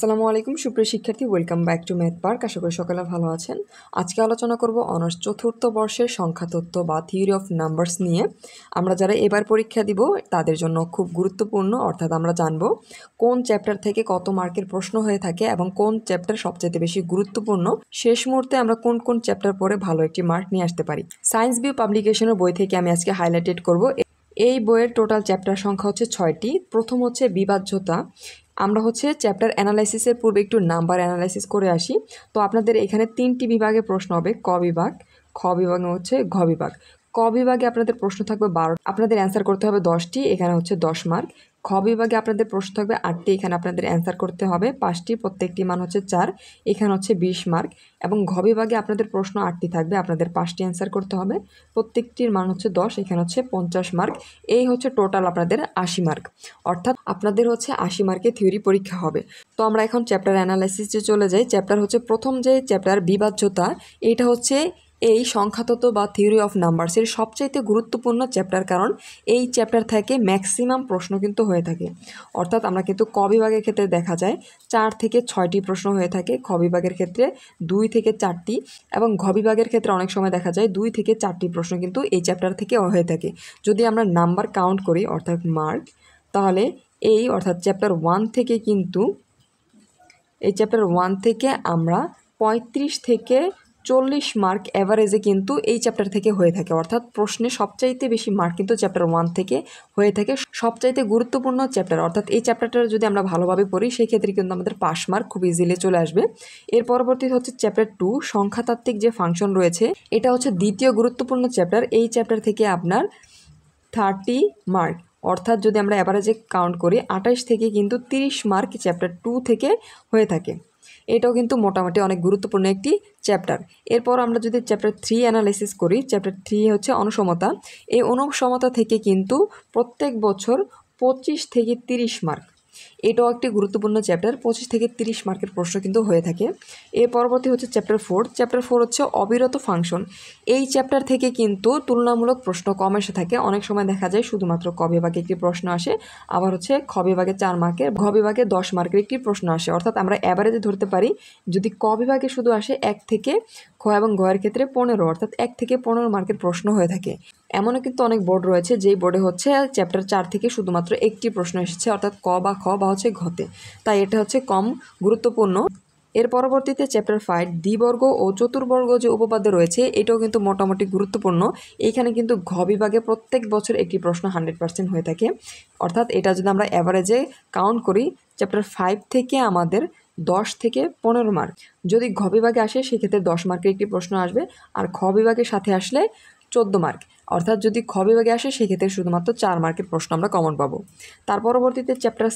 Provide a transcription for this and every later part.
আসসালামু আলাইকুম সুপ্রিয় শিক্ষার্থী, welcome back to Math Park. আশা করি সকালে ভালো আছেন। আজকে আলোচনা করব অনার্স চতুর্থ বর্ষের সংখ্যাতত্ত্ব বা থিওরি অফ নাম্বারস নিয়ে। আমরা যারা এবার পরীক্ষা দিব তাদের জন্য খুব গুরুত্বপূর্ণ, অর্থাৎ আমরা জানব কোন চ্যাপ্টার থেকে কত মার্কের প্রশ্ন হয়ে থাকে এবং কোন চ্যাপ্টার সবচেয়ে বেশি গুরুত্বপূর্ণ। শেষ মুহূর্তে আমরা কোন কোন চ্যাপ্টার পড়ে ভালো একটি মার্ক নিয়ে আসতে পারি। সায়েন্স ভিউ পাবলিকেশনের বই থেকে আমি আজকে হাইলাইটেড করব। এই বইয়ের টোটাল চ্যাপ্টার সংখ্যা হচ্ছে 6টি। প্রথম হচ্ছে বিভাজ্যতা। আমরা হচ্ছে চ্যাপ্টার অ্যানালাইসিসের পূর্বে একটু নাম্বার অ্যানালাইসিস করে আসি। তো আপনাদের এখানে 3টি বিভাগে প্রশ্ন হবে, ক বিভাগ, খ বিভাগ হচ্ছে ঘ বিভাগ। ক বিভাগে আপনাদের প্রশ্ন থাকবে 12, আপনাদের অ্যান্সার করতে হবে 10টি, এখানে হচ্ছে 10 মার্ক। খ বিভাগে আপনাদের প্রশ্ন থাকবে 8টি, এখানে আপনাদের অ্যান্সার করতে হবে 5টি, প্রত্যেকটি মান হচ্ছে 4, এখানে হচ্ছে 20 মার্ক। এবং ঘ বিভাগে আপনাদের প্রশ্ন 8টি থাকবে, আপনাদের 5টি অ্যান্সার করতে হবে, প্রত্যেকটির মান হচ্ছে 10, এখানে হচ্ছে 50 মার্ক। এই হচ্ছে টোটাল আপনাদের 80 মার্ক, অর্থাৎ আপনাদের হচ্ছে 80 মার্কে থিওরি পরীক্ষা হবে। তো আমরা এখন চ্যাপ্টার অ্যানালাইসিসে চলে যাই। চ্যাপ্টার হচ্ছে প্রথম যে চ্যাপ্টার বিভাজ্যতা, এইটা হচ্ছে এই সংখ্যাতত্ত্ব বা থিওরি অফ নাম্বারসের সবচাইতে গুরুত্বপূর্ণ চ্যাপ্টার, কারণ এই চ্যাপ্টার থেকে ম্যাক্সিমাম প্রশ্ন কিন্তু হয়ে থাকে। অর্থাৎ আমরা কিন্তু ক বিভাগের ক্ষেত্রে দেখা যায় 4 থেকে 6টি প্রশ্ন হয়ে থাকে, খ বিভাগের ক্ষেত্রে 2 থেকে 4টি, এবং ঘ বিভাগের ক্ষেত্রে অনেক সময় দেখা যায় 2 থেকে 4টি প্রশ্ন কিন্তু এই চ্যাপ্টার থেকে হয়ে থাকে। যদি আমরা নাম্বার কাউন্ট করি অর্থাৎ মার্ক, তাহলে অর্থাৎ চ্যাপ্টার 1 থেকে কিন্তু এই চ্যাপ্টার 1 থেকে আমরা 35 থেকে 40 মার্ক অ্যাভারেজে কিন্তু এই চ্যাপ্টার থেকে হয়ে থাকে। অর্থাৎ প্রশ্নে সবচাইতে বেশি মার্ক কিন্তু চ্যাপ্টার 1 থেকে হয়ে থাকে, সবচাইতে গুরুত্বপূর্ণ চ্যাপ্টার। অর্থাৎ এই চ্যাপ্টারটা যদি আমরা ভালোভাবে পড়ি সেই ক্ষেত্রে কিন্তু আমাদের পাস মার্ক খুব ইজিলি চলে আসবে। এর পরবর্তী হচ্ছে চ্যাপ্টার 2, সংখ্যাতাত্ত্বিক যে ফাংশন রয়েছে, এটা হচ্ছে দ্বিতীয় গুরুত্বপূর্ণ চ্যাপ্টার। এই চ্যাপ্টার থেকে আপনার 30 মার্ক, অর্থাৎ যদি আমরা অ্যাভারেজে কাউন্ট করি 28 থেকে কিন্তু 30 মার্ক চ্যাপ্টার 2 থেকে হয়ে থাকে। এটাও কিন্তু মোটামুটি অনেক গুরুত্বপূর্ণ একটি চ্যাপ্টার। এরপর আমরা যদি চ্যাপ্টার 3 অ্যানালাইসিস করি, চ্যাপ্টার 3 হচ্ছে অনুসমতা। এই অনুসমতা থেকে কিন্তু প্রত্যেক বছর 25 থেকে 30 মার্ক, এটাও একটি গুরুত্বপূর্ণ চ্যাপ্টার, 25 থেকে 30 মার্কের প্রশ্ন কিন্তু হয়ে থাকে। এর পরবর্তী হচ্ছে চ্যাপ্টার 4। চ্যাপ্টার 4 হচ্ছে অবিরত ফাংশন। এই চ্যাপ্টার থেকে কিন্তু তুলনামূলক প্রশ্ন কম এসে থাকে, অনেক সময় দেখা যায় শুধুমাত্র ক বিভাগে একটি প্রশ্ন আসে, আবার হচ্ছে খ বিভাগে 4 মার্কের, ঘ বিভাগে 10 মার্কের একটি প্রশ্ন আসে। অর্থাৎ আমরা অ্যাভারেজে ধরতে পারি যদি ক বিভাগে শুধু আসে 1 থেকে, খ এবং ঘ এর ক্ষেত্রে 15, অর্থাৎ 1 থেকে 15 মার্কের প্রশ্ন হয়ে থাকে। এমনও কিন্তু অনেক বোর্ড রয়েছে যেই বোর্ডে হচ্ছে চ্যাপ্টার 4 থেকে শুধুমাত্র একটি প্রশ্ন এসেছে, অর্থাৎ ক বা খ বা হচ্ছে ঘতে, তাই এটা হচ্ছে কম গুরুত্বপূর্ণ। এর পরবর্তীতে চ্যাপ্টার 5, দ্বিবর্গ ও চতুর্বর্গ যে উপপাদ্য রয়েছে, এটাও কিন্তু মোটামুটি গুরুত্বপূর্ণ। এইখানে কিন্তু ঘ বিভাগে প্রত্যেক বছর একটি প্রশ্ন 100% হয়ে থাকে। অর্থাৎ এটা যদি আমরা অ্যাভারেজে কাউন্ট করি, চ্যাপ্টার 5 থেকে আমাদের 10 থেকে 15 মার্ক, যদি ঘ বিভাগে আসে সেক্ষেত্রে 10 মার্কের একটি প্রশ্ন আসবে, আর খ বিভাগের সাথে আসলে 14 মার্ক। অর্থাৎ যদি খ বিভাগে আসে সেক্ষেত্রে শুধুমাত্র 4 মার্কের প্রশ্ন আমরা কমন পাবো। তার পরবর্তীতে চ্যাপ্টার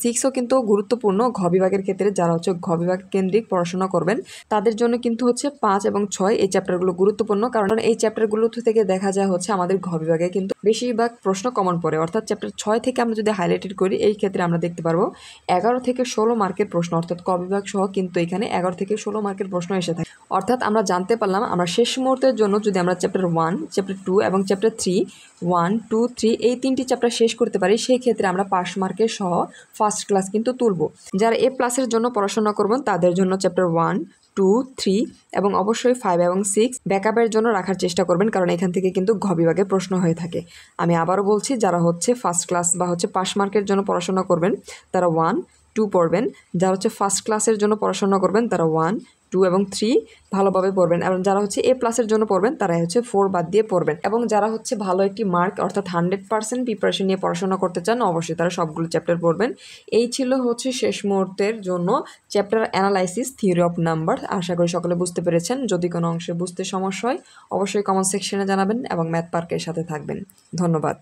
6ও কিন্তু গুরুত্বপূর্ণ ঘ বিভাগের ক্ষেত্রে। যারা হচ্ছে ঘ বিভাগ কেন্দ্রিক পড়াশোনা করবেন তাদের জন্য কিন্তু হচ্ছে 5 এবং 6 এই চ্যাপ্টারগুলো গুরুত্বপূর্ণ, কারণ এই চ্যাপ্টারগুলো থেকে দেখা যায় হচ্ছে আমাদের ঘ বিভাগে কিন্তু বেশিরভাগ প্রশ্ন কমন পড়ে। অর্থাৎ চ্যাপ্টার 6 থেকে আমরা যদি হাইলাইটেড করি, এই ক্ষেত্রে আমরা দেখতে পারবো 11 থেকে 16 মার্কের প্রশ্ন, অর্থাৎ ক বিভাগ সহ কিন্তু এখানে 11 থেকে 16 মার্কের প্রশ্ন এসে থাকে। অর্থাৎ আমরা জানতে পারলাম আমরা শেষ মুহূর্তের জন্য যদি আমরা চ্যাপ্টার 1, চ্যাপ্টার 2 এবং চ্যাপ্টার 3, 1, 2, 3 এই 3টি চ্যাপ্টার শেষ করতে পারি, সেই ক্ষেত্রে আমরা পাস মার্কের সহ ফার্স্ট ক্লাস কিন্তু তুলব। যারা A+ জন্য পড়াশোনা করবেন তাদের জন্য চ্যাপ্টার 1, 2, 3 এবং অবশ্যই 5 এবং 6 ব্যাকআপের জন্য রাখার চেষ্টা করবেন, কারণ এখান থেকে কিন্তু ঘ বিভাগে প্রশ্ন হয়ে থাকে। আমি আবারও বলছি, যারা হচ্ছে ফার্স্ট ক্লাস বা হচ্ছে পাস মার্কের জন্য পড়াশোনা করবেন তারা 1, 2 পড়বেন। যারা হচ্ছে ফার্স্ট ক্লাসের জন্য পড়াশোনা করবেন তারা 1, 2 এবং 3 ভালোভাবে পড়বেন, এবং যারা হচ্ছে A+ জন্য পড়বেন তারা হচ্ছে 4 বাদ দিয়ে পড়বেন। এবং যারা হচ্ছে ভালো একটি মার্ক অর্থাৎ 100% প্রিপারেশন নিয়ে পড়াশোনা করতে চান, অবশ্যই তারা সবগুলো চ্যাপ্টার পড়বেন। এই ছিল হচ্ছে শেষ মুহূর্তের জন্য chapter analysis theory of number. আশা করি সকলে বুঝতে পেরেছেন। যদি কোনো অংশে বুঝতে সমস্যা হয় অবশ্যই কমেন্ট সেকশনে জানাবেন এবং ম্যাথ পার্কের সাথে থাকবেন। ধন্যবাদ।